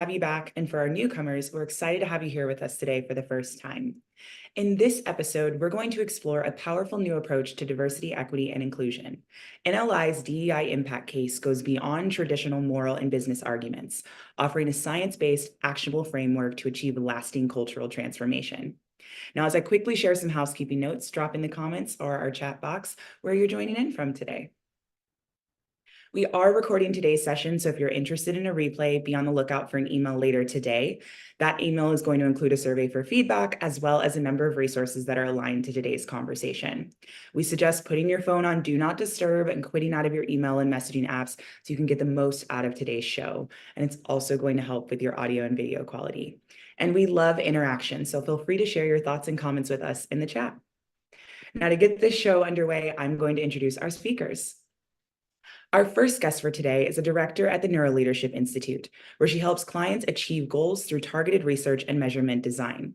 Have you back, and for our newcomers, we're excited to have you here with us today for the first time. In this episode, we're going to explore a powerful new approach to diversity, equity, and inclusion. NLI's DEI impact case goes beyond traditional moral and business arguments, offering a science-based, actionable framework to achieve lasting cultural transformation. Now, as I quickly share some housekeeping notes, drop in the comments or our chat box where you're joining in from today. We are recording today's session, so if you're interested in a replay, be on the lookout for an email later today. That email is going to include a survey for feedback, as well as a number of resources that are aligned to today's conversation. We suggest putting your phone on Do Not Disturb and quitting out of your email and messaging apps so you can get the most out of today's show. And it's also going to help with your audio and video quality. And we love interaction, so feel free to share your thoughts and comments with us in the chat. Now, to get this show underway, I'm going to introduce our speakers. Our first guest for today is a director at the Neuroleadership Institute, where she helps clients achieve goals through targeted research and measurement design.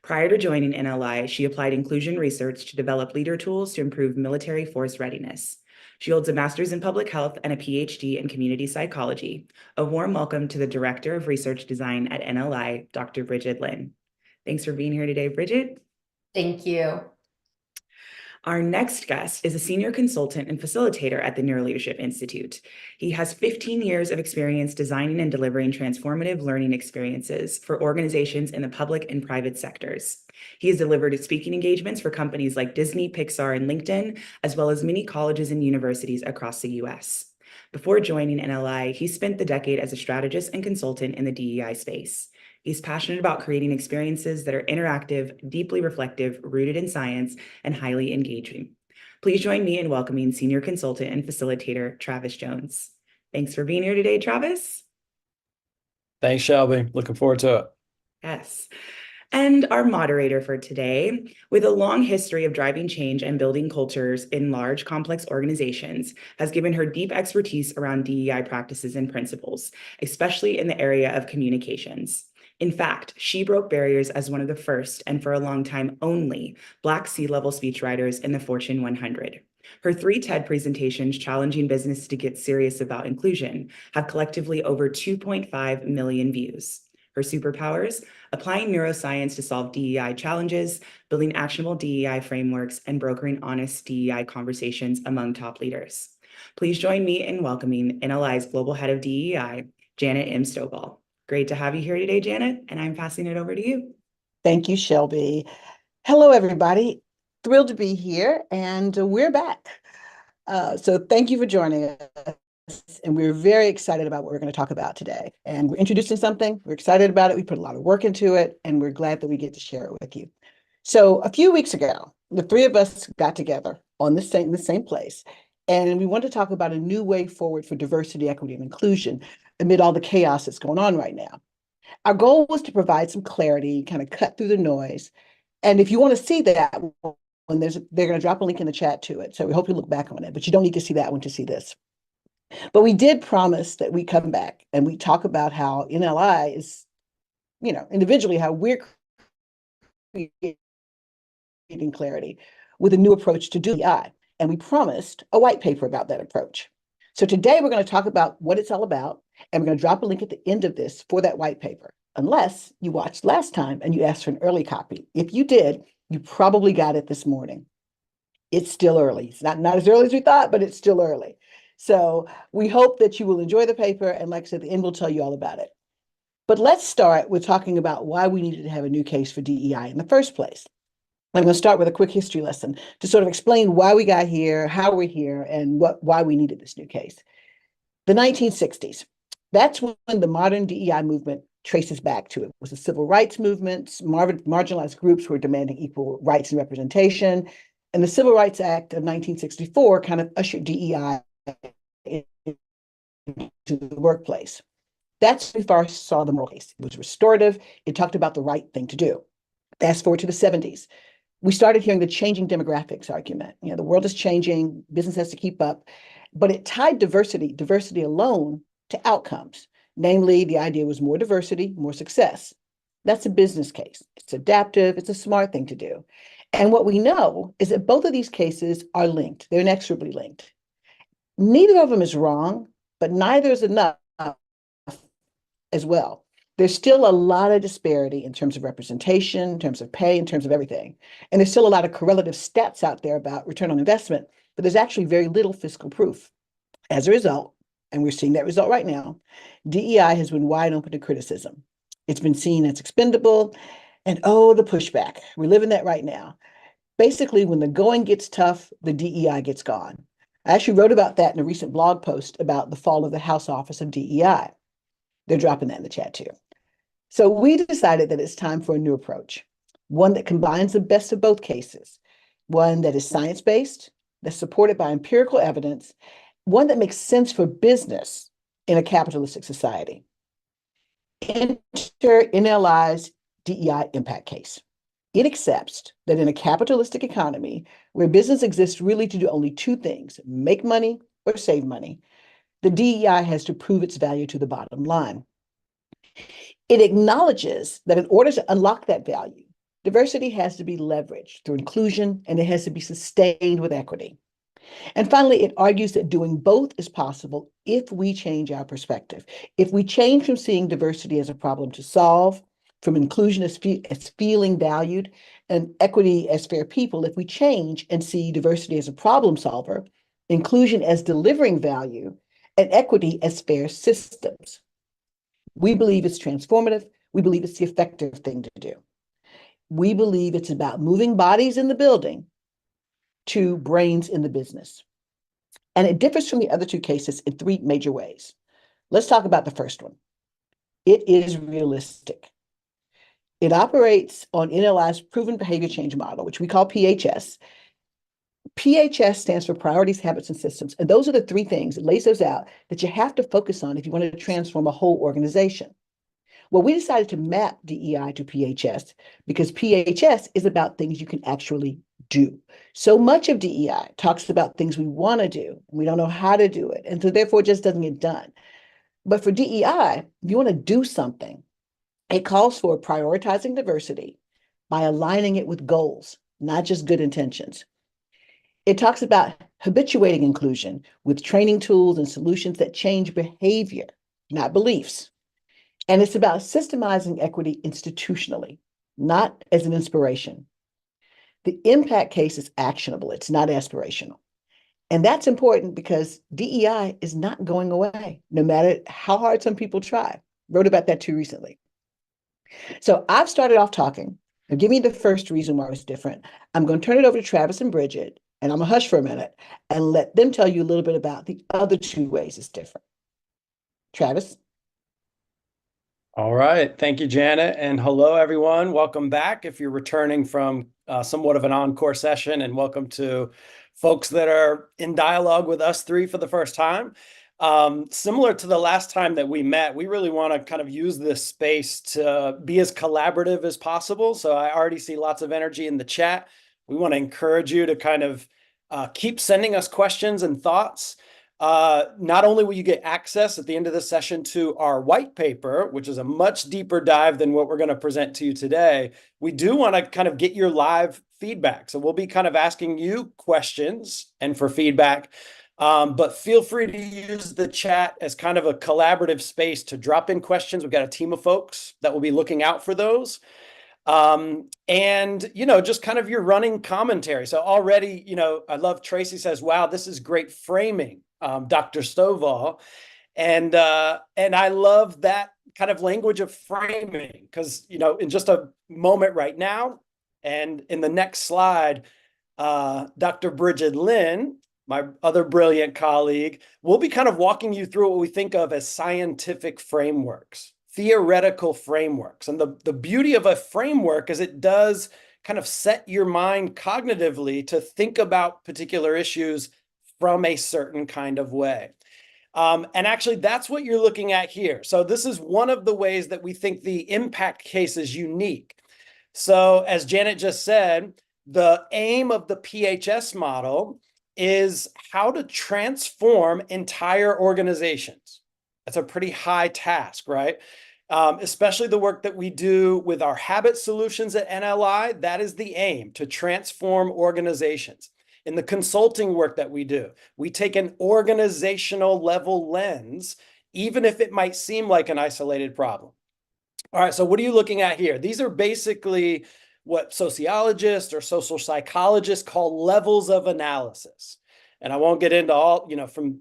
Prior to joining NLI, she applied inclusion research to develop leader tools to improve military force readiness. She holds a master's in public health and a PhD in community psychology. A warm welcome to the Director of Research Design at NLI, Dr. Bridget Lin. Thanks for being here today, Bridget. Thank you. Our next guest is a senior consultant and facilitator at the Neuroleadership Institute. He has 15 years of experience designing and delivering transformative learning experiences for organizations in the public and private sectors. He has delivered speaking engagements for companies like Disney, Pixar, and LinkedIn, as well as many colleges and universities across the US. Before joining NLI, he spent the decade as a strategist and consultant in the DEI space. He's passionate about creating experiences that are interactive, deeply reflective, rooted in science, and highly engaging. Please join me in welcoming senior consultant and facilitator, Travis Jones. Thanks for being here today, Travis. Thanks, Shelby. Looking forward to it. Yes. And our moderator for today, with a long history of driving change and building cultures in large, complex organizations, has given her deep expertise around DEI practices and principles, especially in the area of communications. In fact, she broke barriers as one of the first, and for a long time only, Black C-level speechwriters in the Fortune 100. Her 3 TED presentations challenging business to get serious about inclusion have collectively over 2.5 million views. Her superpowers: applying neuroscience to solve DEI challenges, building actionable DEI frameworks, and brokering honest DEI conversations among top leaders. Please join me in welcoming NLI's Global Head of DEI, Janet M. Stovall. Great to have you here today, Janet, and I'm passing it over to you. Thank you, Shelby. Hello, everybody. Thrilled to be here, and we're back. So thank you for joining us, and we're very excited about what we're going to talk about today. And we're introducing something. We're excited about it. We put a lot of work into it, and we're glad that we get to share it with you. So a few weeks ago, the 3 of us got together on the same place, and we wanted to talk about a new way forward for diversity, equity, and inclusion amid all the chaos that's going on right now. Our goal was to provide some clarity, kind of cut through the noise. And if you want to see that one, they're going to drop a link in the chat to it. So we hope you look back on it, but you don't need to see that one to see this. But we did promise that we come back and we talk about how NLI is, individually, how we're creating clarity with a new approach to DEI. And we promised a white paper about that approach. So today we're going to talk about what it's all about, and we're going to drop a link at the end of this for that white paper, unless you watched last time and you asked for an early copy. If you did, you probably got it this morning. It's still early. It's not as early as we thought, but it's still early. So we hope that you will enjoy the paper, and like I said, at the end we'll tell you all about it. But let's start with talking about why we needed to have a new case for DEI in the first place. I'm going to start with a quick history lesson to sort of explain why we got here, how we're here, and why we needed this new case. The 1960s, that's when the modern DEI movement traces back to. It was the civil rights movements, marginalized groups were demanding equal rights and representation, and the Civil Rights Act of 1964 kind of ushered DEI into the workplace. That's when we first saw the moral case. It was restorative. It talked about the right thing to do. Fast forward to the 70s. We started hearing the changing demographics argument. The world is changing, business has to keep up, but it tied diversity alone, to outcomes. Namely, the idea was more diversity, more success. That's a business case. It's adaptive, it's a smart thing to do. And what we know is that both of these cases are linked. They're inexorably linked. Neither of them is wrong, but neither is enough as well. There's still a lot of disparity in terms of representation, in terms of pay, in terms of everything. And there's still a lot of correlative stats out there about return on investment, but there's actually very little fiscal proof. As a result, and we're seeing that result right now, DEI has been wide open to criticism. It's been seen as expendable, and oh, the pushback. We're living that right now. Basically, when the going gets tough, the DEI gets gone. I actually wrote about that in a recent blog post about the fall of the House Office of DEI. They're dropping that in the chat too. So we decided that it's time for a new approach, one that combines the best of both cases, one that is science-based, that's supported by empirical evidence, one that makes sense for business in a capitalistic society. Enter NLI's DEI impact case. It accepts that in a capitalistic economy where business exists really to do only two things, make money or save money, the DEI has to prove its value to the bottom line. It acknowledges that in order to unlock that value, diversity has to be leveraged through inclusion and it has to be sustained with equity. And finally, it argues that doing both is possible if we change our perspective. If we change from seeing diversity as a problem to solve, from inclusion as feeling valued, and equity as fair people, if we change and see diversity as a problem solver, inclusion as delivering value, and equity as fair systems. We believe it's transformative. We believe it's the effective thing to do. We believe it's about moving bodies in the building to brains in the business. And it differs from the other two cases in three major ways. Let's talk about the first one. It is realistic. It operates on NLI's proven behavior change model, which we call PHS. PHS stands for priorities, habits, and systems. And those are the three things, it lays those out, that you have to focus on if you want to transform a whole organization. Well, we decided to map DEI to PHS because PHS is about things you can actually do. So much of DEI talks about things we want to do. We don't know how to do it. And so therefore it just doesn't get done. But for DEI, if you want to do something, it calls for prioritizing diversity by aligning it with goals, not just good intentions. It talks about habituating inclusion with training tools and solutions that change behavior, not beliefs. And it's about systemizing equity institutionally, not as an inspiration. The impact case is actionable. It's not aspirational. And that's important because DEI is not going away, no matter how hard some people try. Wrote about that too recently. So I've started off talking. Now give me the first reason why it's different. I'm going to turn it over to Travis and Bridget, and I'm going to hush for a minute and let them tell you a little bit about the other two ways it's different. Travis? All right. Thank you, Janet. And hello, everyone. Welcome back if you're returning from somewhat of an encore session, and welcome to folks that are in dialogue with us three for the first time. Similar to the last time that we met, we really want to kind of use this space to be as collaborative as possible. So I already see lots of energy in the chat. We want to encourage you to kind of keep sending us questions and thoughts. Not only will you get access at the end of the session to our white paper, which is a much deeper dive than what we're going to present to you today, we do want to kind of get your live feedback. So we'll be kind of asking you questions and for feedback, but feel free to use the chat as kind of a collaborative space to drop in questions. We've got a team of folks that will be looking out for those. And, you know, just kind of your running commentary. So already, you know, I love Tracy says, wow, this is great framing. Dr. Stovall. And I love that kind of language of framing because, you know, in just a moment right now and in the next slide, Dr. Bridget Lynn, my other brilliant colleague, will be kind of walking you through what we think of as scientific frameworks, theoretical frameworks. And the beauty of a framework is it does kind of set your mind cognitively to think about particular issues from a certain kind of way. And actually, that's what you're looking at here. So this is one of the ways that we think the impact case is unique. So as Janet just said, the aim of the PHS model is how to transform entire organizations. That's a pretty high task, right? Especially the work that we do with our habit solutions at NLI, that is the aim, to transform organizations. In the consulting work that we do, we take an organizational level lens, even if it might seem like an isolated problem. All right, so what are you looking at here? These are basically what sociologists or social psychologists call levels of analysis. And I won't get into all,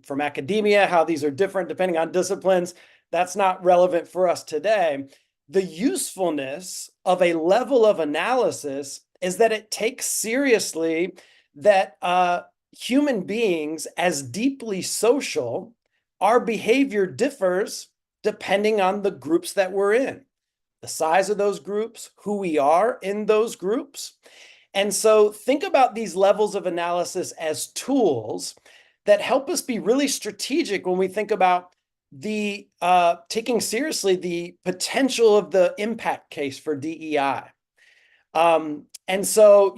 from academia, how these are different depending on disciplines. That's not relevant for us today. The usefulness of a level of analysis is that it takes seriously that human beings, as deeply social, our behavior differs depending on the groups that we're in, the size of those groups, who we are in those groups. And so think about these levels of analysis as tools that help us be really strategic when we think about the taking seriously the potential of the impact case for DEI. And so,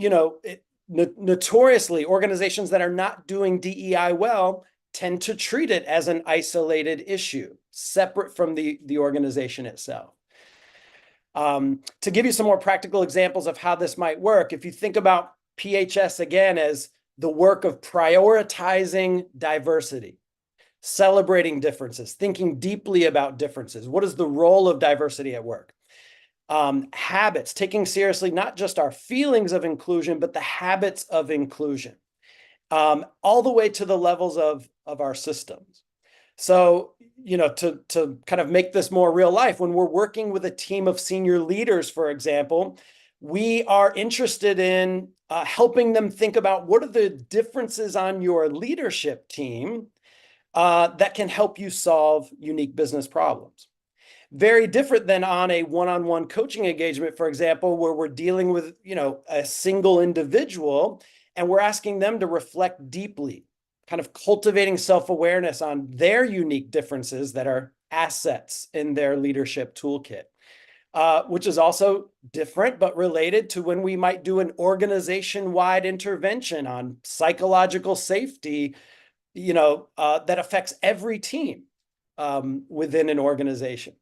notoriously, organizations that are not doing DEI well tend to treat it as an isolated issue, separate from the organization itself. To give you some more practical examples of how this might work, if you think about PHS again as the work of prioritizing diversity, celebrating differences, thinking deeply about differences. What is the role of diversity at work? Habits, taking seriously not just our feelings of inclusion, but the habits of inclusion, all the way to the levels of our systems. So, to kind of make this more real life, when we're working with a team of senior leaders, for example, we are interested in helping them think about what are the differences on your leadership team that can help you solve unique business problems. Very different than on a one-on-one coaching engagement, for example, where we're dealing with, a single individual and we're asking them to reflect deeply, kind of cultivating self-awareness on their unique differences that are assets in their leadership toolkit, which is also different but related to when we might do an organization-wide intervention on psychological safety, that affects every team within an organization.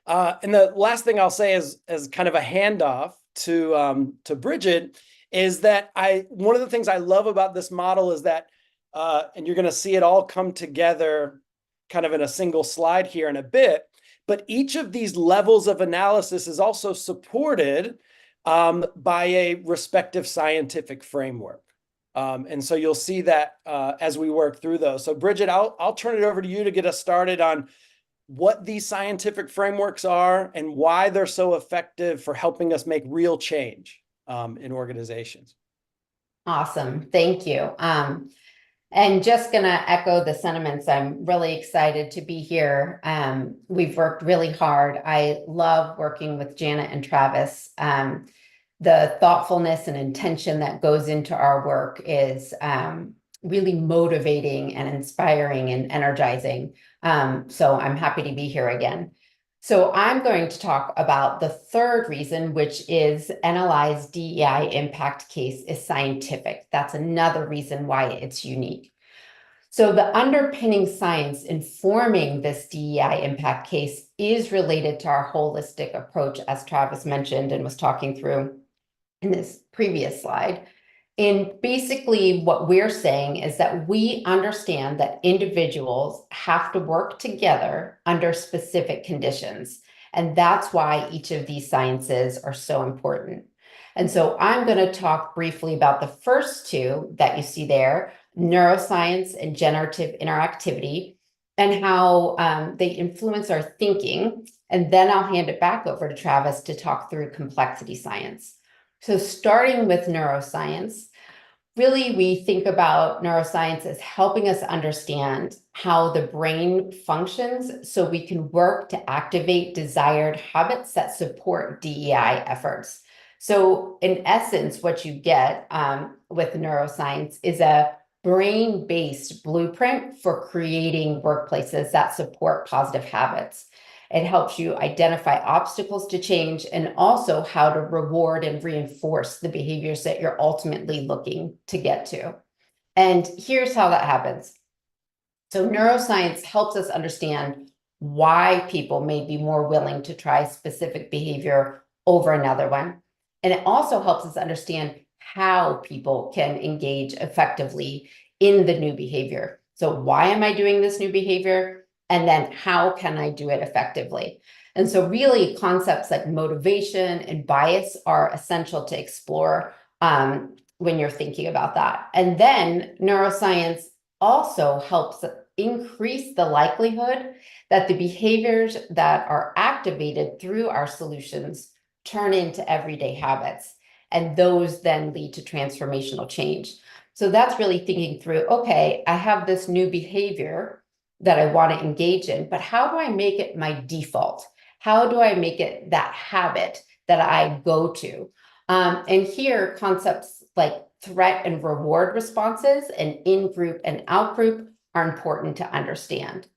And the last thing I'll say is as kind of a handoff to Bridget is that one of the things I love about this model is that, and you're going to see it all come together kind of in a single slide here in a bit, but each of these levels of analysis is also supported by a respective scientific framework. And so you'll see that as we work through those. So Bridget, I'll turn it over to you to get us started on what these scientific frameworks are and why they're so effective for helping us make real change in organizations. Awesome. Thank you. And just going to echo the sentiments. I'm really excited to be here. We've worked really hard. I love working with Janet and Travis. The thoughtfulness and intention that goes into our work is really motivating and inspiring and energizing. So I'm happy to be here again. So I'm going to talk about the third reason, which is NLI's DEI impact case is scientific. That's another reason why it's unique. So the underpinning science informing this DEI impact case is related to our holistic approach, as Travis mentioned and was talking through in this previous slide. And basically what we're saying is that we understand that individuals have to work together under specific conditions. And that's why each of these sciences are so important. And so I'm going to talk briefly about the first two that you see there, neuroscience and generative interactivity, and how they influence our thinking. And then I'll hand it back over to Travis to talk through complexity science. So starting with neuroscience, really we think about neuroscience as helping us understand how the brain functions so we can work to activate desired habits that support DEI efforts. So in essence, what you get with neuroscience is a brain-based blueprint for creating workplaces that support positive habits. It helps you identify obstacles to change and also how to reward and reinforce the behaviors that you're ultimately looking to get to. And here's how that happens. So neuroscience helps us understand why people may be more willing to try specific behavior over another one. And it also helps us understand how people can engage effectively in the new behavior. So why am I doing this new behavior? And then how can I do it effectively? And so really concepts like motivation and bias are essential to explore when you're thinking about that. And then neuroscience also helps increase the likelihood that the behaviors that are activated through our solutions turn into everyday habits. And those then lead to transformational change. So that's really thinking through, okay, I have this new behavior that I want to engage in, but how do I make it my default? How do I make it that habit that I go to? And here, concepts like threat and reward responses and in-group and out-group are important to understand.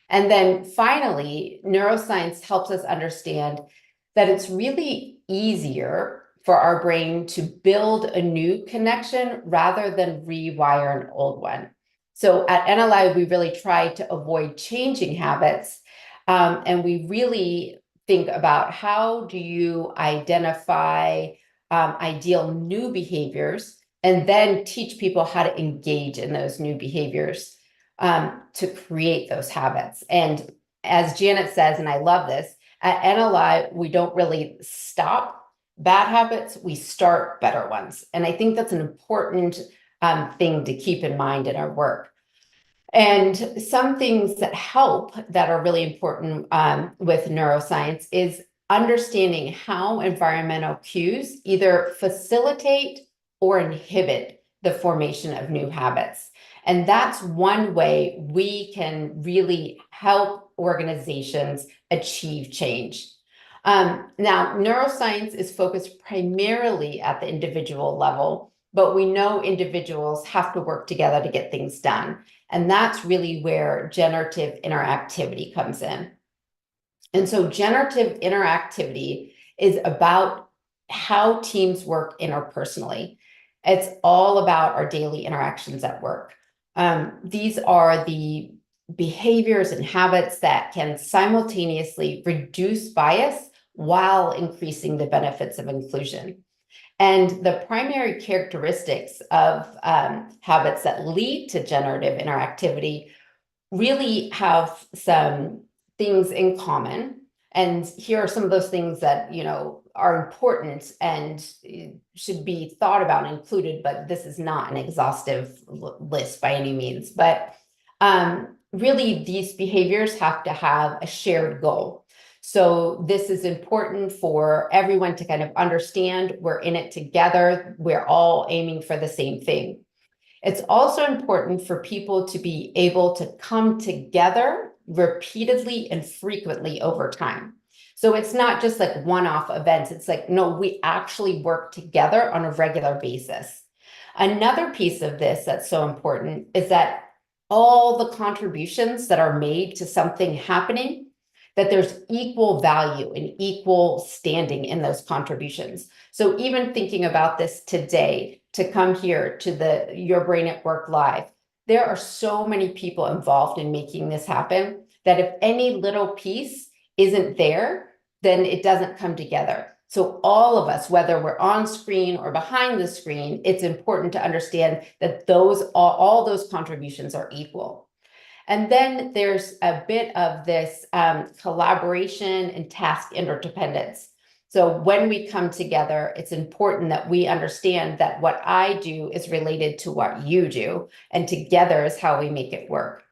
And then finally, neuroscience helps us understand that it's really easier for our brain to build a new connection rather than rewire an old one. So at NLI, we really try to avoid changing habits. And we really think about how do you identify ideal new behaviors and then teach people how to engage in those new behaviors to create those habits. And as Janet says, and I love this, at NLI, we don't really stop bad habits, we start better ones. And I think that's an important thing to keep in mind in our work. And some things that help that are really important with neuroscience is understanding how environmental cues either facilitate or inhibit the formation of new habits. And that's one way we can really help organizations achieve change. Now, neuroscience is focused primarily at the individual level, but we know individuals have to work together to get things done. And that's really where generative interactivity comes in. And so generative interactivity is about how teams work interpersonally. It's all about our daily interactions at work. These are the behaviors and habits that can simultaneously reduce bias while increasing the benefits of inclusion. And the primary characteristics of habits that lead to generative interactivity really have some things in common. And here are some of those things that, you know, are important and should be thought about and included, but this is not an exhaustive list by any means. But really, these behaviors have to have a shared goal. So this is important for everyone to kind of understand we're in it together. We're all aiming for the same thing. It's also important for people to be able to come together repeatedly and frequently over time. So it's not just like one-off events. It's like, no, we actually work together on a regular basis. Another piece of this that's so important is that all the contributions that are made to something happening, that there's equal value and equal standing in those contributions. So even thinking about this today, to come here to the Your Brain at Work Live, there are so many people involved in making this happen that if any little piece isn't there, then it doesn't come together. So all of us, whether we're on screen or behind the screen, it's important to understand that all those contributions are equal. And then there's a bit of this collaboration and task interdependence. So when we come together, it's important that we understand that what I do is related to what you do, and together is how we make it work.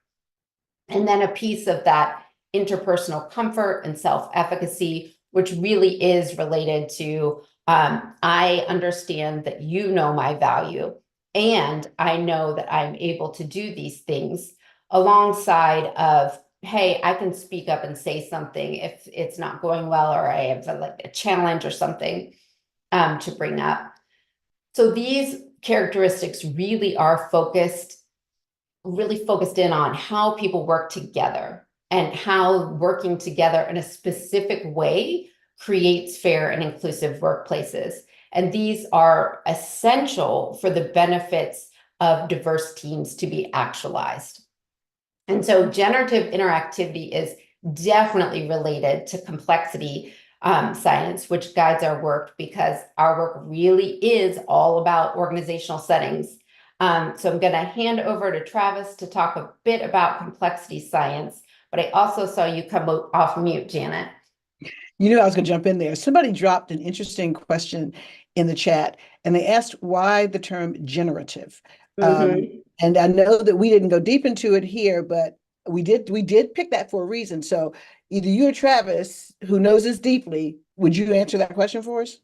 And then a piece of that interpersonal comfort and self-efficacy, which really is related to I understand that you know my value, and I know that I'm able to do these things alongside of, hey, I can speak up and say something if it's not going well, or I have a challenge or something to bring up. So these characteristics really are really focused in on how people work together and how working together in a specific way creates fair and inclusive workplaces. And these are essential for the benefits of diverse teams to be actualized. And so generative interactivity is definitely related to complexity science, which guides our work, because our work really is all about organizational settings. So I'm going to hand over to Travis to talk a bit about complexity science, but I also saw you come off mute, Janet. You knew I was going to jump in there. Somebody dropped an interesting question in the chat, and they asked why the term generative. And I know that we didn't go deep into it here, but we did pick that for a reason. So either you or Travis, who knows this deeply, would you answer that question for us?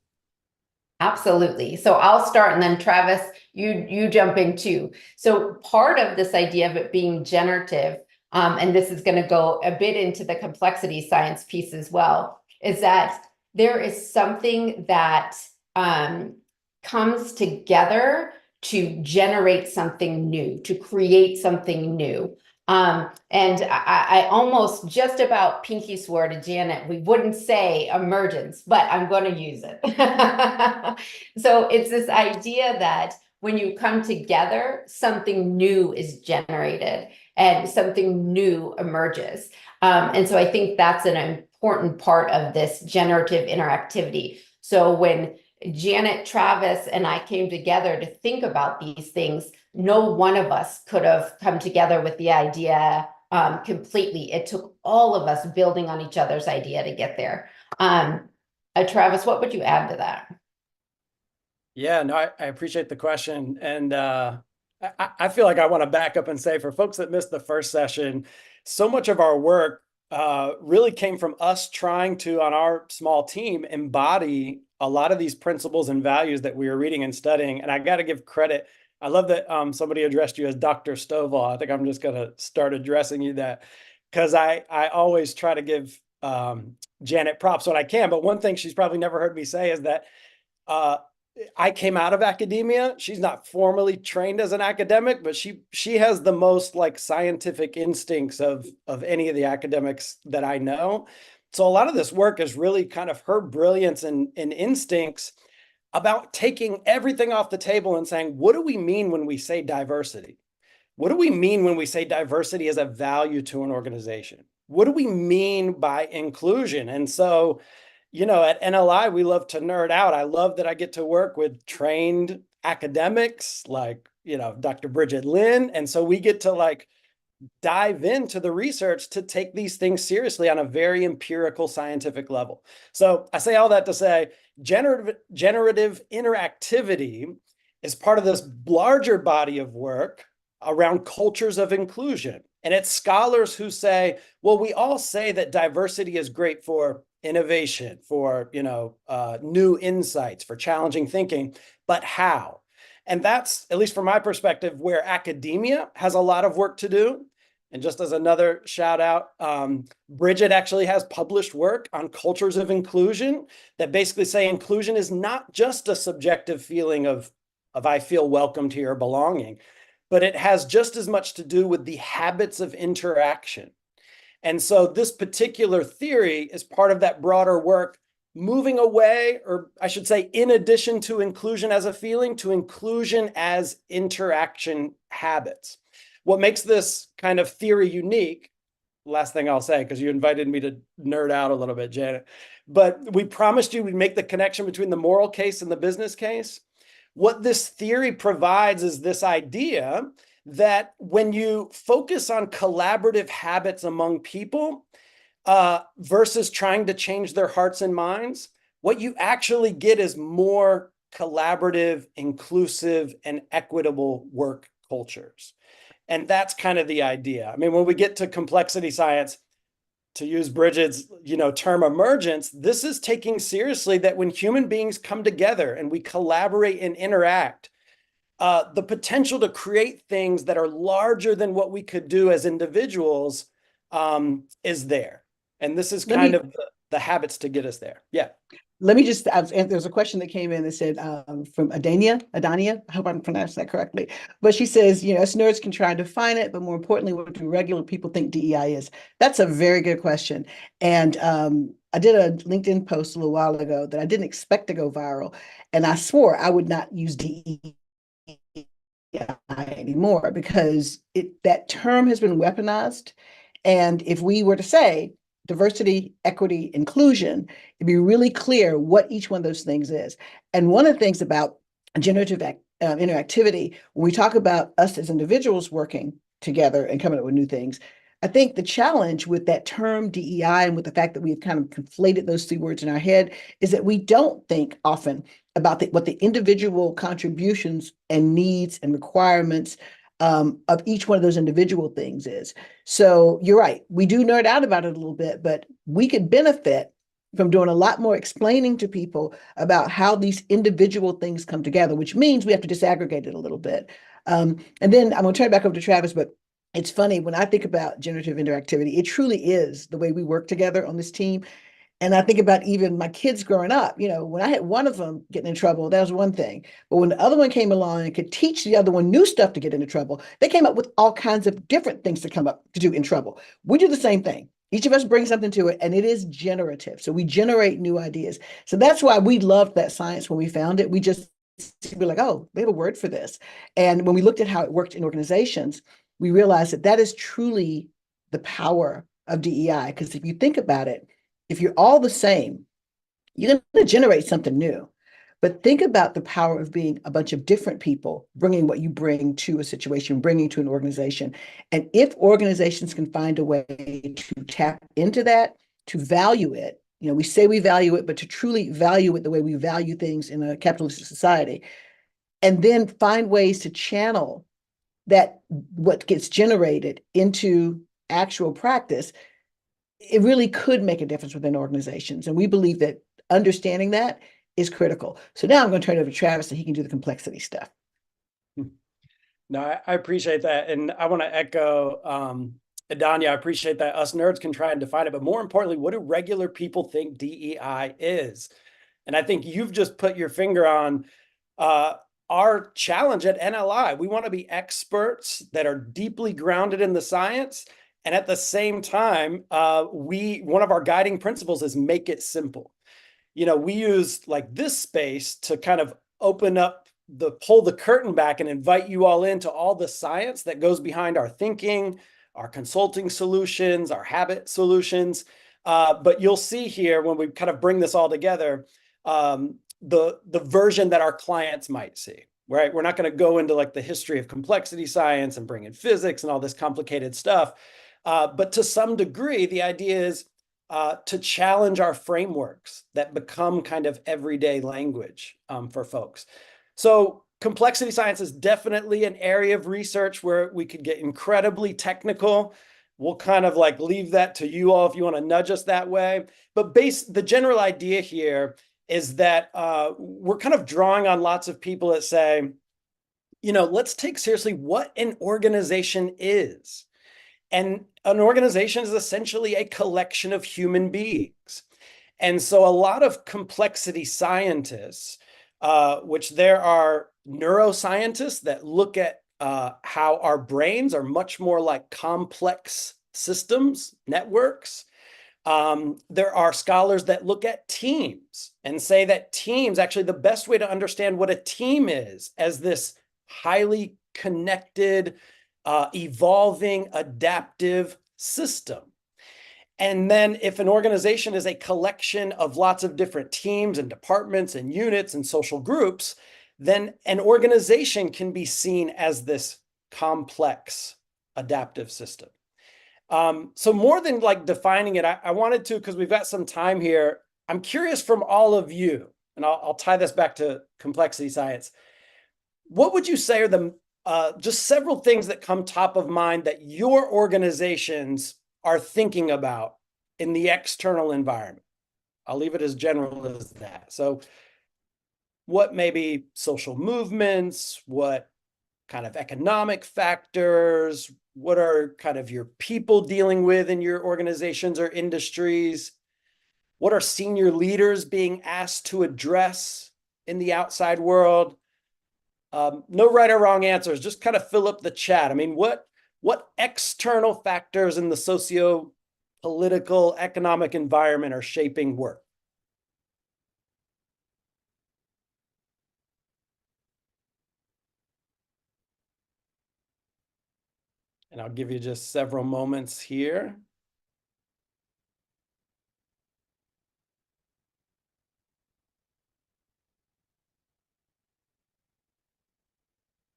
Absolutely. So I'll start, and then Travis, you jump in too. So part of this idea of it being generative, and this is going to go a bit into the complexity science piece as well, is that there is something that comes together to generate something new, to create something new. And I almost just about pinky swore to Janet, we wouldn't say emergence, but I'm going to use it. So it's this idea that when you come together, something new is generated and something new emerges. And so I think that's an important part of this generative interactivity. So when Janet, Travis, and I came together to think about these things, no one of us could have come together with the idea completely. It took all of us building on each other's idea to get there. Travis, what would you add to that? Yeah, no, I appreciate the question. And I feel like I want to back up and say, for folks that missed the first session, so much of our work really came from us trying to, on our small team, embody a lot of these principles and values that we were reading and studying. And I got to give credit. I love that somebody addressed you as Dr. Stovall. I think I'm just going to start addressing you that, because I always try to give Janet props when I can. But one thing she's probably never heard me say is that I came out of academia. She's not formally trained as an academic, but she has the most like scientific instincts of any of the academics that I know. So a lot of this work is really kind of her brilliance and instincts about taking everything off the table and saying, what do we mean when we say diversity? What do we mean when we say diversity as a value to an organization? What do we mean by inclusion? And so, you know, at NLI, we love to nerd out. I love that I get to work with trained academics like, you know, Dr. Bridget Lynn. And so we get to like dive into the research to take these things seriously on a very empirical scientific level. So I say all that to say generative interactivity is part of this larger body of work around cultures of inclusion. And it's scholars who say, well, we all say that diversity is great for innovation, for, you know, new insights, for challenging thinking, but how? And that's, at least from my perspective, where academia has a lot of work to do. And just as another shout out, Bridget actually has published work on cultures of inclusion that basically say inclusion is not just a subjective feeling of I feel welcomed here, belonging, but it has just as much to do with the habits of interaction. And so this particular theory is part of that broader work, moving away, or I should say, in addition to inclusion as a feeling, to inclusion as interaction habits. What makes this kind of theory unique, last thing I'll say, because you invited me to nerd out a little bit, Janet, but we promised you we'd make the connection between the moral case and the business case. What this theory provides is this idea that when you focus on collaborative habits among people, versus trying to change their hearts and minds, what you actually get is more collaborative, inclusive, and equitable work cultures. And that's kind of the idea. I mean, when we get to complexity science, to use Bridget's, you know, term emergence, this is taking seriously that when human beings come together and we collaborate and interact, the potential to create things that are larger than what we could do as individuals is there. And this is kind of the habits to get us there. Yeah. Let me just, there's a question that came in that said from Adania, I hope I'm pronouncing that correctly. But she says, you know, us nerds can try and define it, but more importantly, what do regular people think DEI is? That's a very good question. And I did a LinkedIn post a little while ago that I didn't expect to go viral. And I swore I would not use DEI anymore because that term has been weaponized. And if we were to say diversity, equity, inclusion, it'd be really clear what each one of those things is. And one of the things about generative interactivity, when we talk about us as individuals working together and coming up with new things, I think the challenge with that term DEI and with the fact that we've kind of conflated those three words in our head is that we don't think often about what the individual contributions and needs and requirements of each one of those individual things is. So you're right, we do nerd out about it a little bit, but we could benefit from doing a lot more explaining to people about how these individual things come together, which means we have to disaggregate it a little bit. And then I'm going to turn it back over to Travis, but it's funny when I think about generative interactivity, it truly is the way we work together on this team. And I think about even my kids growing up, when I had one of them getting in trouble, that was one thing. But when the other one came along and could teach the other one new stuff to get into trouble, they came up with all kinds of different things to come up to do in trouble. We do the same thing. Each of us brings something to it, and it is generative. So we generate new ideas. So that's why we loved that science when we found it. We're like, oh, we have a word for this. And when we looked at how it worked in organizations, we realized that that is truly the power of DEI. Because if you think about it, if you're all the same, you're going to generate something new. But think about the power of being a bunch of different people, bringing what you bring to a situation, bringing to an organization. And if organizations can find a way to tap into that, to value it, we say we value it, but to truly value it the way we value things in a capitalistic society, and then find ways to channel that what gets generated into actual practice, it really could make a difference within organizations. And we believe that understanding that is critical. So now I'm going to turn it over to Travis so he can do the complexity stuff. No, I appreciate that. And I want to echo Adanya, I appreciate that us nerds can try and define it, but more importantly, what do regular people think DEI is? And I think you've just put your finger on our challenge at NLI. We want to be experts that are deeply grounded in the science. And at the same time, one of our guiding principles is make it simple. We use like this space to kind of pull the curtain back and invite you all into all the science that goes behind our thinking, our consulting solutions, our habit solutions. But you'll see here when we kind of bring this all together, the version that our clients might see, right? We're not going to go into like the history of complexity science and bring in physics and all this complicated stuff. But to some degree, the idea is to challenge our frameworks that become kind of everyday language for folks. So complexity science is definitely an area of research where we could get incredibly technical. We'll kind of like leave that to you all if you want to nudge us that way. But the general idea here is that we're kind of drawing on lots of people that say, let's take seriously what an organization is. And an organization is essentially a collection of human beings. And so a lot of complexity scientists, which there are neuroscientists that look at how our brains are much more like complex systems, networks. There are scholars that look at teams and say that teams, actually the best way to understand what a team is as this highly connected, evolving, adaptive system. And then if an organization is a collection of lots of different teams and departments and units and social groups, then an organization can be seen as this complex adaptive system. So more than like defining it, I wanted to, because we've got some time here, I'm curious from all of you, and I'll tie this back to complexity science. What would you say are the just several things that come top of mind that your organizations are thinking about in the external environment? I'll leave it as general as that. So what maybe social movements, what kind of economic factors, what are kind of your people dealing with in your organizations or industries? What are senior leaders being asked to address in the outside world? No right or wrong answers, just kind of fill up the chat. I mean, what external factors in the socio-political, economic environment are shaping work? And I'll give you just several moments here.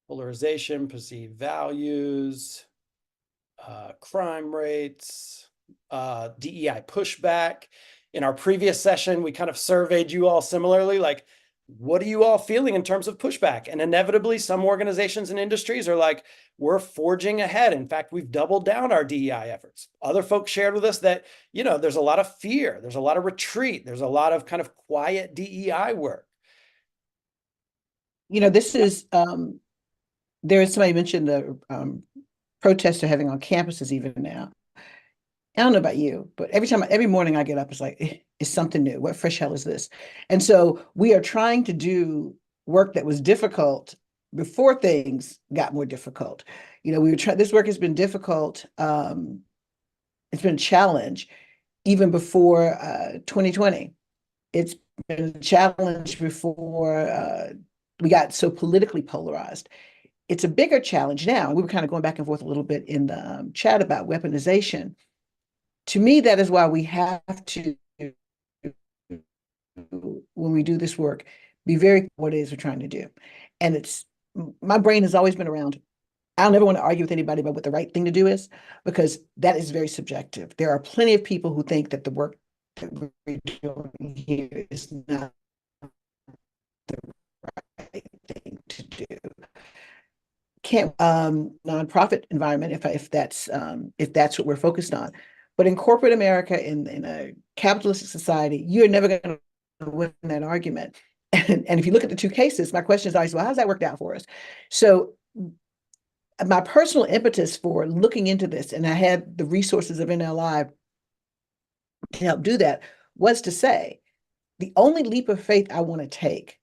Polarization, perceived values, crime rates, DEI pushback. In our previous session, we kind of surveyed you all similarly, like, what are you all feeling in terms of pushback? And inevitably, some organizations and industries are like, we're forging ahead. In fact, we've doubled down our DEI efforts. Other folks shared with us that, there's a lot of fear, there's a lot of retreat, there's a lot of kind of quiet DEI work. This is, there is somebody mentioned the protests they're having on campuses even now. I don't know about you, but every morning I get up, it's like, it's something new. What fresh hell is this? And so we are trying to do work that was difficult before things got more difficult. This work has been difficult. It's been a challenge even before 2020. It's been a challenge before we got so politically polarized. It's a bigger challenge now. We were kind of going back and forth a little bit in the chat about weaponization. To me, that is why we have to, when we do this work, be very what it is we're trying to do. And my brain has always been around. I'll never want to argue with anybody about what the right thing to do is, because that is very subjective. There are plenty of people who think that the work that we're doing here is not the right thing to do. Can't nonprofit environment if that's what we're focused on. But in corporate America, in a capitalistic society, you're never going to win that argument. And if you look at the two cases, my question is always, well, how's that worked out for us? So my personal impetus for looking into this, and I had the resources of NLI to help do that, was to say, the only leap of faith I want to take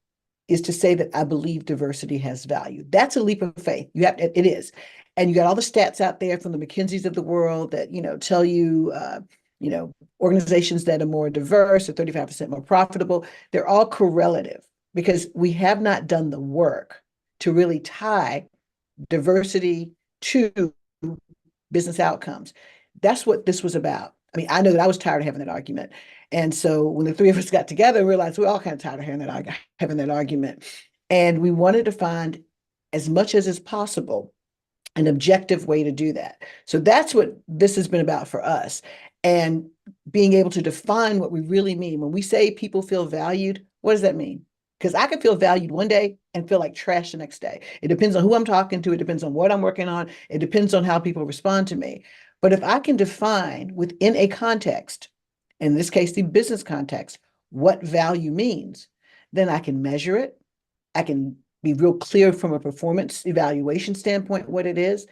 is to say that I believe diversity has value. That's a leap of faith. It is. And you got all the stats out there from the McKinseys of the world that, tell you, organizations that are more diverse are 35% more profitable. They're all correlative because we have not done the work to really tie diversity to business outcomes. That's what this was about. I mean, I know that I was tired of having that argument. And so when the three of us got together, we realized we're all kind of tired of having that argument. And we wanted to find, as much as is possible, an objective way to do that. So that's what this has been about for us. And being able to define what we really mean. When we say people feel valued, what does that mean? Because I could feel valued one day and feel like trash the next day. It depends on who I'm talking to. It depends on what I'm working on. It depends on how people respond to me. But if I can define within a context, in this case, the business context, what value means, then I can measure it. I can be real clear from a performance evaluation standpoint what it is.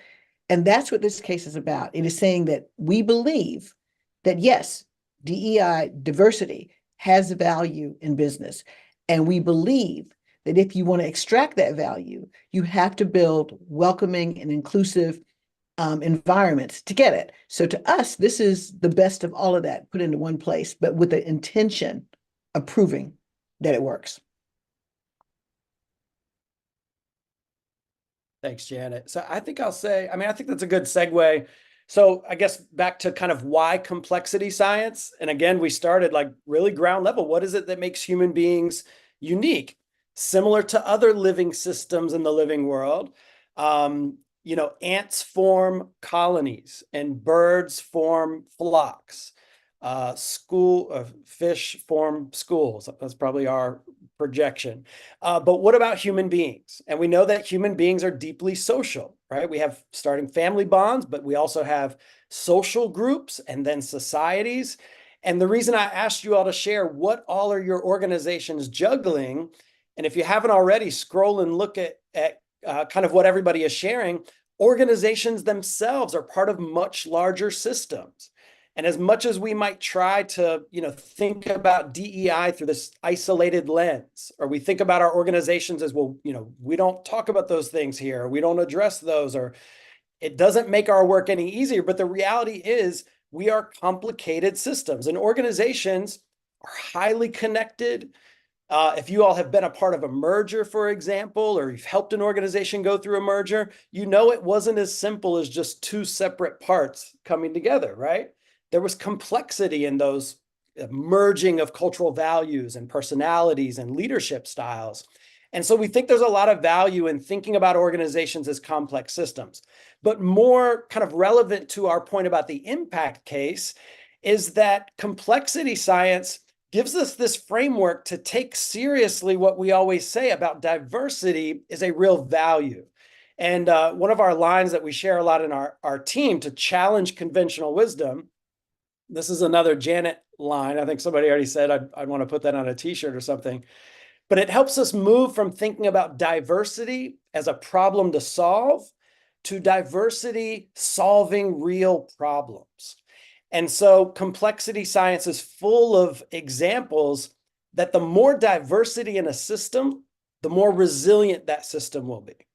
And that's what this case is about. It is saying that we believe that, yes, DEI, diversity, has value in business. And we believe that if you want to extract that value, you have to build welcoming and inclusive environments to get it. So to us, this is the best of all of that put into one place, but with the intention of proving that it works. Thanks, Janet. So I think I think that's a good segue. So I guess back to kind of why complexity science. And again, we started like really ground level. What is it that makes human beings unique? Similar to other living systems in the living world, ants form colonies and birds form flocks. Fish form schools. That's probably our projection. But what about human beings? And we know that human beings are deeply social, right? We have starting family bonds, but we also have social groups and then societies. And the reason I asked you all to share what all are your organizations juggling, and if you haven't already, scroll and look at kind of what everybody is sharing. Organizations themselves are part of much larger systems. And as much as we might try to, think about DEI through this isolated lens, or we think about our organizations as, well, we don't talk about those things here, or we don't address those, or it doesn't make our work any easier. But the reality is we are complicated systems, and organizations are highly connected. If you all have been a part of a merger, for example, or you've helped an organization go through a merger, it wasn't as simple as just two separate parts coming together, right? There was complexity in those merging of cultural values and personalities and leadership styles. And so we think there's a lot of value in thinking about organizations as complex systems. But more kind of relevant to our point about the impact case is that complexity science gives us this framework to take seriously what we always say about diversity is a real value. And one of our lines that we share a lot in our team to challenge conventional wisdom, this is another Janet line. I think somebody already said I'd want to put that on a t-shirt or something. But it helps us move from thinking about diversity as a problem to solve to diversity solving real problems. And so complexity science is full of examples that the more diversity in a system, the more resilient that system will be,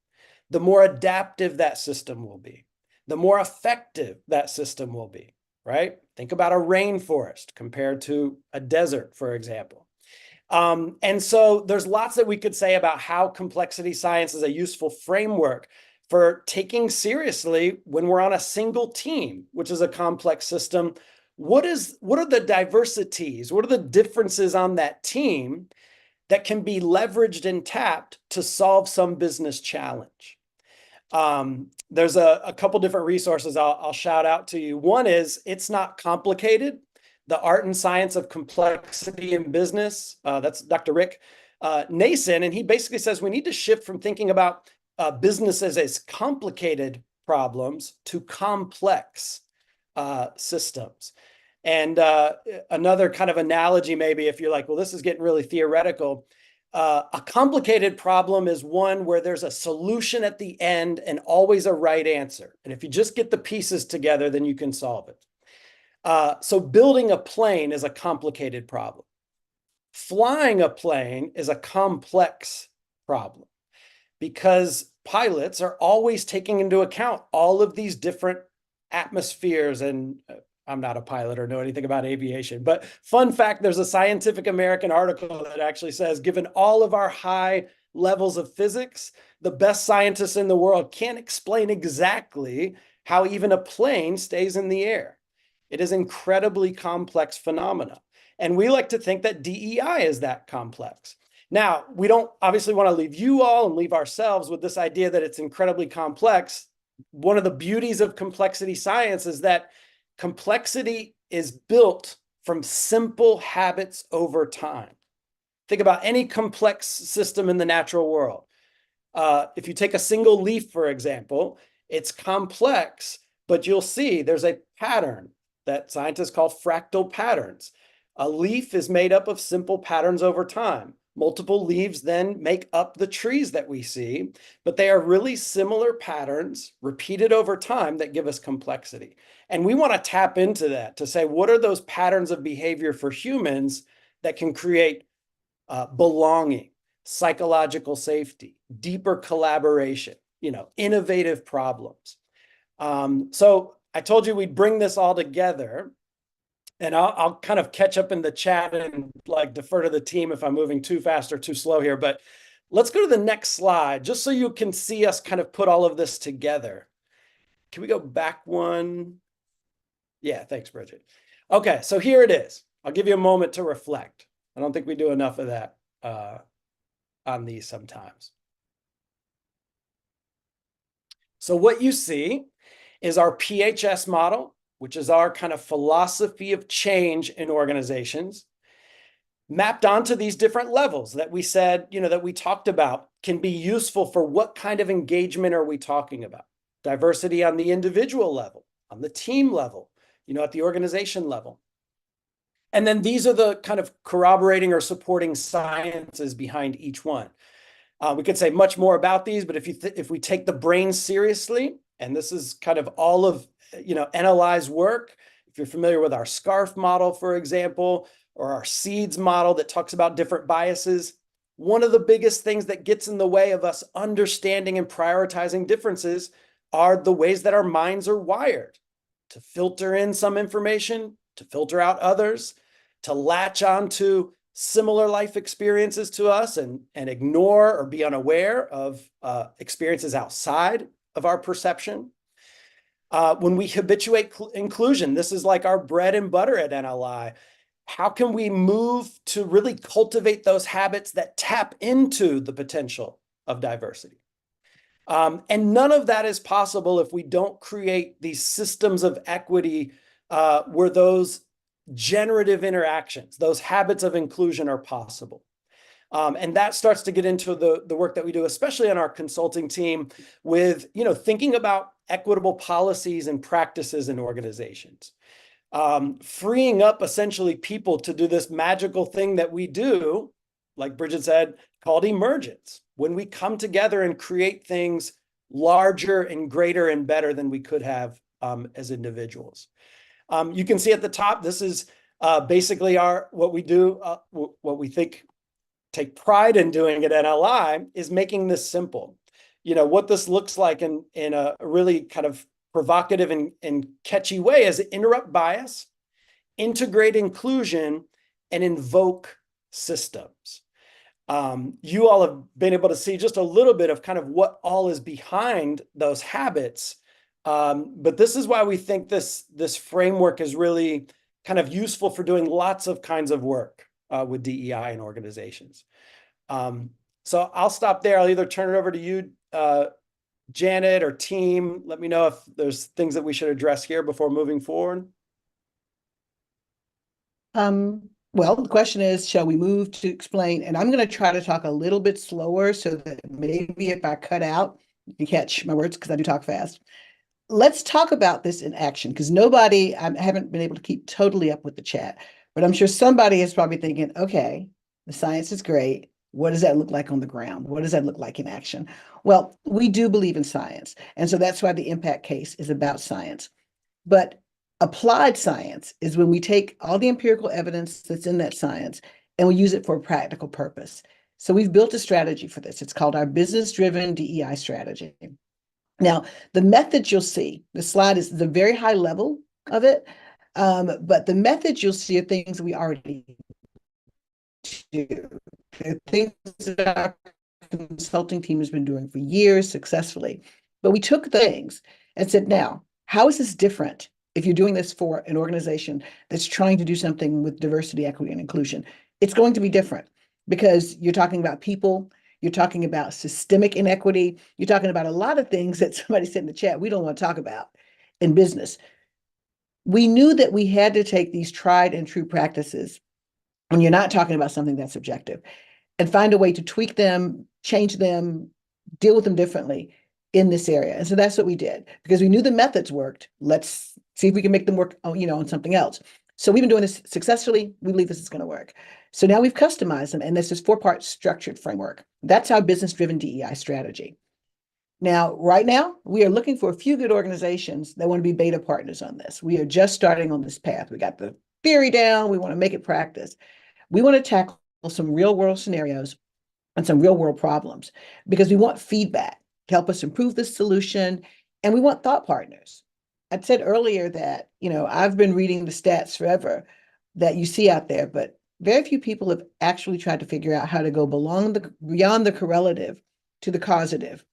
the more adaptive that system will be, the more effective that system will be, right? Think about a rainforest compared to a desert, for example. And so there's lots that we could say about how complexity science is a useful framework for taking seriously when we're on a single team, which is a complex system. What are the diversities? What are the differences on that team that can be leveraged and tapped to solve some business challenge? There's a couple different resources I'll shout out to you. One is It's Not Complicated: The Art and Science of Complexity in Business. That's Dr. Rick Nason, and he basically says we need to shift from thinking about businesses as complicated problems to complex systems. And another kind of analogy, maybe if you're like, well, this is getting really theoretical. A complicated problem is one where there's a solution at the end and always a right answer. And if you just get the pieces together, then you can solve it. So building a plane is a complicated problem. Flying a plane is a complex problem because pilots are always taking into account all of these different atmospheres. And I'm not a pilot or know anything about aviation, but fun fact, there's a Scientific American article that actually says, given all of our high levels of physics, the best scientists in the world can't explain exactly how even a plane stays in the air. It is incredibly complex phenomena. And we like to think that DEI is that complex. Now, we don't obviously want to leave you all and leave ourselves with this idea that it's incredibly complex. One of the beauties of complexity science is that complexity is built from simple habits over time. Think about any complex system in the natural world. If you take a single leaf, for example, it's complex, but you'll see there's a pattern that scientists call fractal patterns. A leaf is made up of simple patterns over time. Multiple leaves then make up the trees that we see, but they are really similar patterns repeated over time that give us complexity. And we want to tap into that to say, what are those patterns of behavior for humans that can create belonging, psychological safety, deeper collaboration, innovative problems. So I told you we'd bring this all together. And I'll kind of catch up in the chat and defer to the team if I'm moving too fast or too slow here. But let's go to the next slide, just so you can see us kind of put all of this together. Can we go back one? Yeah, thanks, Bridget. Okay, so here it is. I'll give you a moment to reflect. I don't think we do enough of that on these sometimes. So what you see is our PHS model, which is our kind of philosophy of change in organizations, mapped onto these different levels that we said, that we talked about can be useful for what kind of engagement are we talking about? Diversity on the individual level, on the team level, at the organization level. And then these are the kind of corroborating or supporting sciences behind each one. We could say much more about these, but if we take the brain seriously, and this is kind of all of NLI's work, if you're familiar with our SCARF model, for example, or our SEEDS model that talks about different biases, one of the biggest things that gets in the way of us understanding and prioritizing differences are the ways that our minds are wired to filter in some information, to filter out others, to latch onto similar life experiences to us and ignore or be unaware of experiences outside of our perception. When we habituate inclusion, this is like our bread and butter at NLI. how can we move to really cultivate those habits that tap into the potential of diversity? And none of that is possible if we don't create these systems of equity where those generative interactions, those habits of inclusion are possible. And that starts to get into the work that we do, especially on our consulting team with, thinking about equitable policies and practices in organizations. Freeing up essentially people to do this magical thing that we do, like Bridget said, called emergence, when we come together and create things larger and greater and better than we could have as individuals. You can see at the top, this is basically what we do, what we take pride in doing at NLI is making this simple. What this looks like in a really kind of provocative and catchy way is interrupt bias, integrate inclusion, and invoke systems. You all have been able to see just a little bit of kind of what all is behind those habits. But this is why we think this framework is really kind of useful for doing lots of kinds of work with DEI in organizations. So I'll stop there. I'll either turn it over to you, Janet, or team. Let me know if there's things that we should address here before moving forward. Well, the question is, shall we move to explain? And I'm going to try to talk a little bit slower so that maybe if I cut out, you can catch my words because I do talk fast. Let's talk about this in action because I haven't been able to keep totally up with the chat, but I'm sure somebody is probably thinking, okay, the science is great. What does that look like on the ground? What does that look like in action? Well, we do believe in science. And so that's why the impact case is about science. But applied science is when we take all the empirical evidence that's in that science and we use it for a practical purpose. So we've built a strategy for this. It's called our business-driven DEI strategy. Now, the methods you'll see, the slide is the very high level of it, but the methods you'll see are things we already do. The things that our consulting team has been doing for years successfully. But we took things and said, now, how is this different if you're doing this for an organization that's trying to do something with diversity, equity, and inclusion? It's going to be different because you're talking about people, you're talking about systemic inequity, you're talking about a lot of things that somebody said in the chat we don't want to talk about in business. We knew that we had to take these tried and true practices when you're not talking about something that's objective and find a way to tweak them, change them, deal with them differently in this area. And so that's what we did because we knew the methods worked. Let's see if we can make them work, on something else. So we've been doing this successfully. We believe this is going to work. So now we've customized them, and this is 4-part structured framework. That's our business-driven DEI strategy. Now, right now, we are looking for a few good organizations that want to be beta partners on this. We are just starting on this path. We got the theory down. We want to make it practice. We want to tackle some real-world scenarios and some real-world problems because we want feedback to help us improve the solution, and we want thought partners. I said earlier that, I've been reading the stats forever that you see out there, but very few people have actually tried to figure out how to go beyond the correlative to the causative.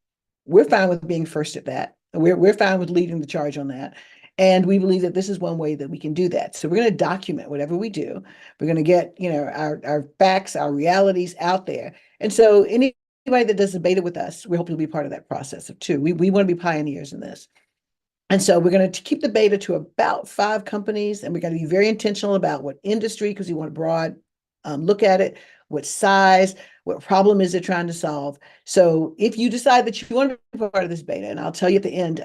We're fine with being first at that. We're fine with leading the charge on that. And we believe that this is one way that we can do that. So we're going to document whatever we do. We're going to get, our facts, our realities out there. And so anybody that does the beta with us, we hope you'll be part of that process too. We want to be pioneers in this. And so we're going to keep the beta to about 5 companies, and we're going to be very intentional about what industry, because we want a broad look at it, what size, what problem is it trying to solve. So if you decide that you want to be part of this beta, and I'll tell you at the end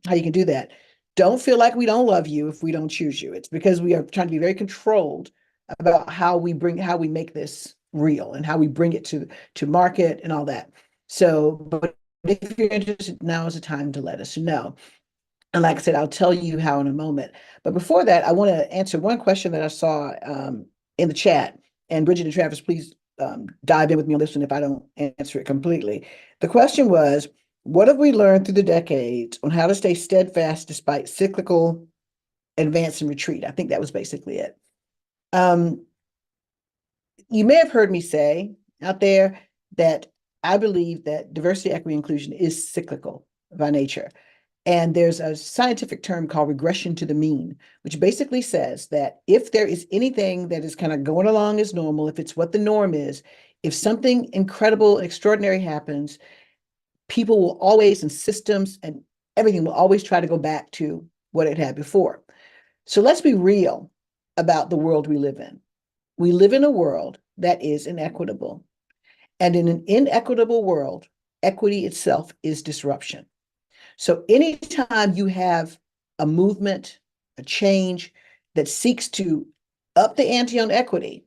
how you can do that, don't feel like we don't love you if we don't choose you. It's because we are trying to be very controlled about how we make this real and how we bring it to market and all that. So, but if you're interested, now is the time to let us know. And like I said, I'll tell you how in a moment. But before that, I want to answer one question that I saw in the chat. And Bridget and Travis, please dive in with me on this one if I don't answer it completely. The question was, what have we learned through the decades on how to stay steadfast despite cyclical advance and retreat? I think that was basically it. You may have heard me say out there that I believe that diversity, equity, inclusion is cyclical by nature. And there's a scientific term called regression to the mean, which basically says that if there is anything that is kind of going along as normal, if it's what the norm is, if something incredible, extraordinary happens, people will always, and systems and everything will always try to go back to what it had before. So let's be real about the world we live in. We live in a world that is inequitable. And in an inequitable world, equity itself is disruption. So anytime you have a movement, a change that seeks to up the ante on equity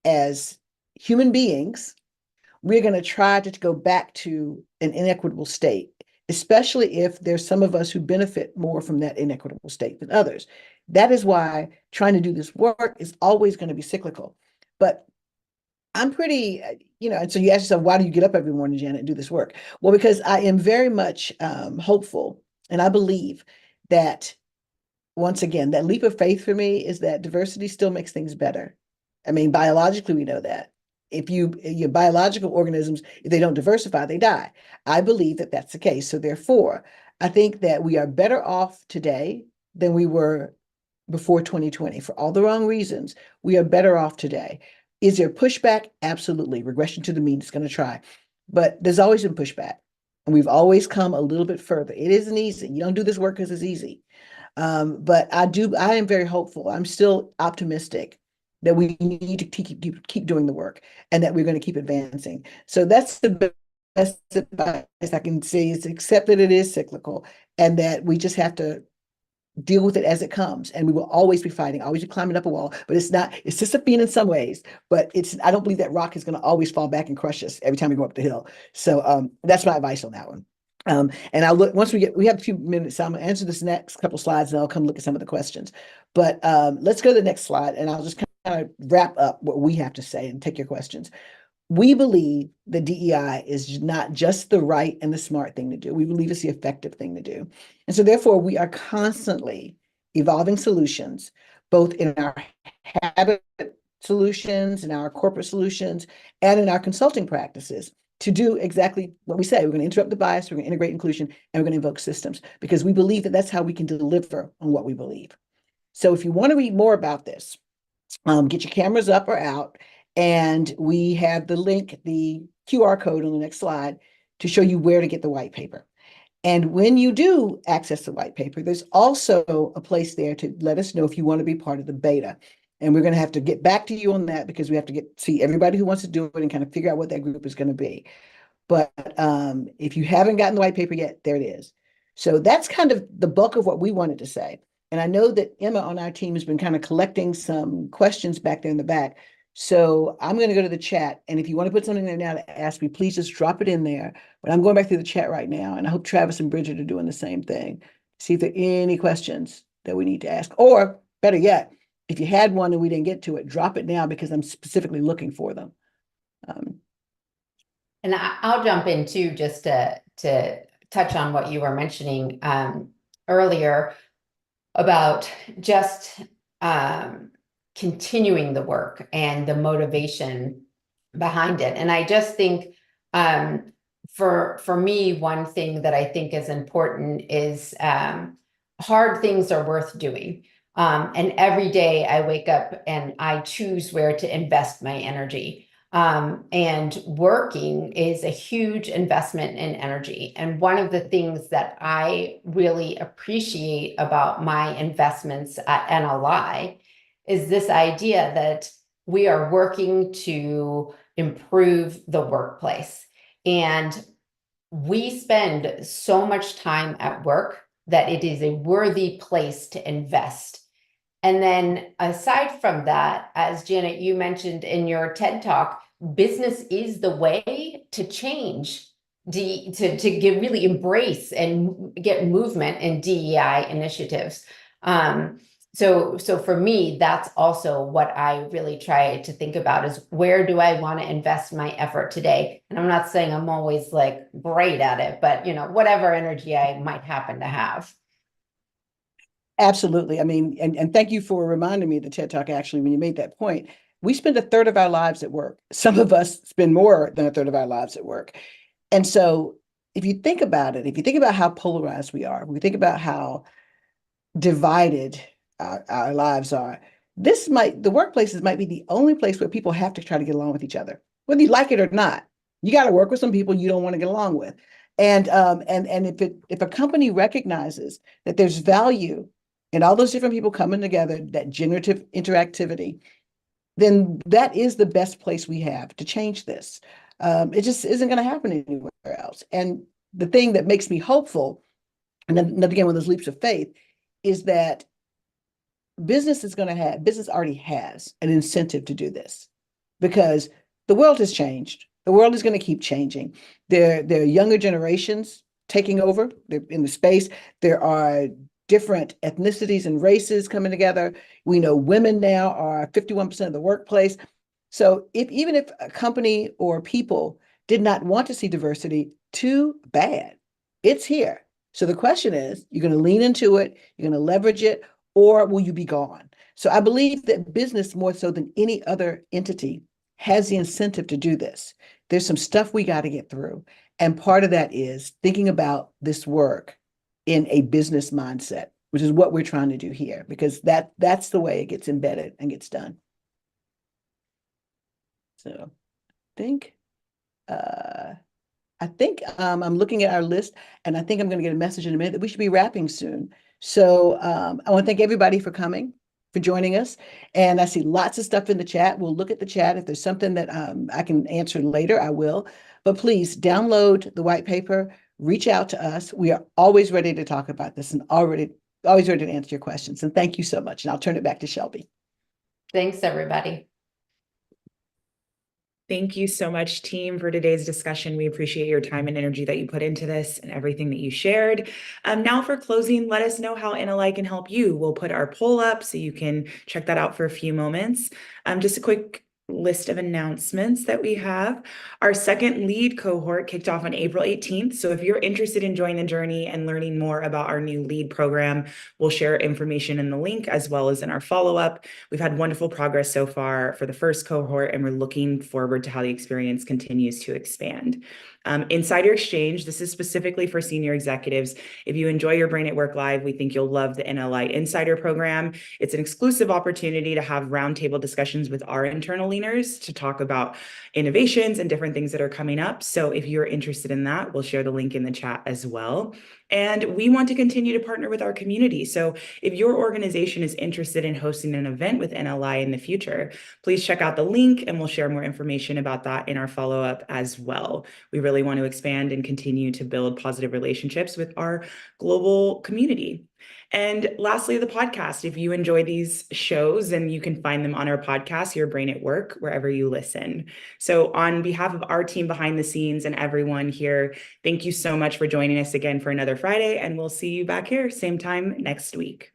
as human beings, we're going to try to go back to an inequitable state, especially if there's some of us who benefit more from that inequitable state than others. That is why trying to do this work is always going to be cyclical. But I'm pretty, and so you ask yourself, why do you get up every morning, Janet, and do this work? Well, because I am very much hopeful, and I believe that, once again, that leap of faith for me is that diversity still makes things better. I mean, biologically, we know that. If your biological organisms, if they don't diversify, they die. I believe that that's the case. So therefore, I think that we are better off today than we were before 2020 for all the wrong reasons. We are better off today. Is there pushback? Absolutely. Regression to the mean is going to try, but there's always been pushback, and we've always come a little bit further. It isn't easy. You don't do this work because it's easy. But I am very hopeful. I'm still optimistic that we need to keep doing the work and that we're going to keep advancing. So that's the best advice I can say, is accept that it is cyclical and that we just have to deal with it as it comes. And we will always be fighting, always be climbing up a wall, but it's Sisyphean in some ways, but I don't believe that rock is going to always fall back and crush us every time we go up the hill. So that's my advice on that one. And I'll look, once we have a few minutes, so I'm gonna answer this next couple slides and I'll come look at some of the questions. But let's go to the next slide and I'll just kind of wrap up what we have to say and take your questions. We believe the DEI is not just the right and the smart thing to do. We believe it's the effective thing to do. And so therefore we are constantly evolving solutions, both in our habit solutions, in our corporate solutions, and in our consulting practices, to do exactly what we say. We're going to interrupt the bias, we're going to integrate inclusion, and we're going to invoke systems, because we believe that that's how we can deliver on what we believe. So if you want to read more about this, get your cameras up or out, and we have the link, the QR code on the next slide to show you where to get the white paper. And when you do access the white paper, there's also a place there to let us know if you want to be part of the beta. And we're going to have to get back to you on that, because we have to see everybody who wants to do it and kind of figure out what that group is going to be. But if you haven't gotten the white paper yet, there it is. So that's kind of the bulk of what we wanted to say. And I know that Emma on our team has been kind of collecting some questions back there in the back. So I'm going to go to the chat. And if you want to put something there now to ask me, please just drop it in there. But I'm going back through the chat right now. And I hope Travis and Bridget are doing the same thing. See if there are any questions that we need to ask. Or better yet, if you had one and we didn't get to it, drop it now, because I'm specifically looking for them. And I'll jump in too, just to touch on what you were mentioning earlier about just continuing the work and the motivation behind it. And I just think for me, one thing that I think is important is hard things are worth doing. And every day I wake up and I choose where to invest my energy. And working is a huge investment in energy. And one of the things that I really appreciate about my investments at NLI is this idea that we are working to improve the workplace. And we spend so much time at work that it is a worthy place to invest. And then aside from that, as Janet, you mentioned in your TED Talk, business is the way to change, to really embrace and get movement in DEI initiatives. So for me, that's also what I really try to think about, is where do I want to invest my effort today? And I'm not saying I'm always like great at it, but whatever energy I might happen to have. Absolutely. I mean, and thank you for reminding me of the TED Talk, actually, when you made that point. We spend a third of our lives at work. Some of us spend more than a third of our lives at work. And so if you think about it, if you think about how polarized we are, we think about how divided our lives are, the workplaces might be the only place where people have to try to get along with each other, whether you like it or not. You got to work with some people you don't want to get along with. And if a company recognizes that there's value in all those different people coming together, that generative interactivity, then that is the best place we have to change this. It just isn't going to happen anywhere else. And the thing that makes me hopeful, and then again, with those leaps of faith, is that business already has an incentive to do this, because the world has changed. The world is going to keep changing. There are younger generations taking over. They're in the space. There are different ethnicities and races coming together. We know women now are 51% of the workplace. So even if a company or people did not want to see diversity, too bad. It's here. So the question is, you're going to lean into it, you're going to leverage it, or will you be gone? So I believe that business, more so than any other entity, has the incentive to do this. There's some stuff we got to get through. And part of that is thinking about this work in a business mindset, which is what we're trying to do here, because that's the way it gets embedded and gets done. So I think I'm looking at our list, and I think I'm going to get a message in a minute that we should be wrapping soon. So I want to thank everybody for coming, for joining us. And I see lots of stuff in the chat. We'll look at the chat. If there's something that I can answer later, I will. But please download the white paper, reach out to us. We are always ready to talk about this and always ready to answer your questions. And thank you so much. And I'll turn it back to Shelby. Thanks, everybody. Thank you so much, team, for today's discussion. We appreciate your time and energy that you put into this and everything that you shared. Now for closing, let us know how NLI can help you. We'll put our poll up so you can check that out for a few moments. Just a quick list of announcements that we have. Our second lead cohort kicked off on April 18th. So if you're interested in joining the journey and learning more about our new lead program, we'll share information in the link as well as in our follow-up. We've had wonderful progress so far for the first cohort, and we're looking forward to how the experience continues to expand. Insider Exchange, this is specifically for senior executives. If you enjoy your Brain at Work Live, we think you'll love the NLI Insider Program. It's an exclusive opportunity to have roundtable discussions with our internal leaders to talk about innovations and different things that are coming up. So if you're interested in that, we'll share the link in the chat as well. And we want to continue to partner with our community. So if your organization is interested in hosting an event with NLI in the future, please check out the link and we'll share more information about that in our follow-up as well. We really want to expand and continue to build positive relationships with our global community. And lastly, the podcast. If you enjoy these shows, then you can find them on our podcast, Your Brain at Work, wherever you listen. So on behalf of our team behind the scenes and everyone here, thank you so much for joining us again for another Friday, and we'll see you back here same time next week.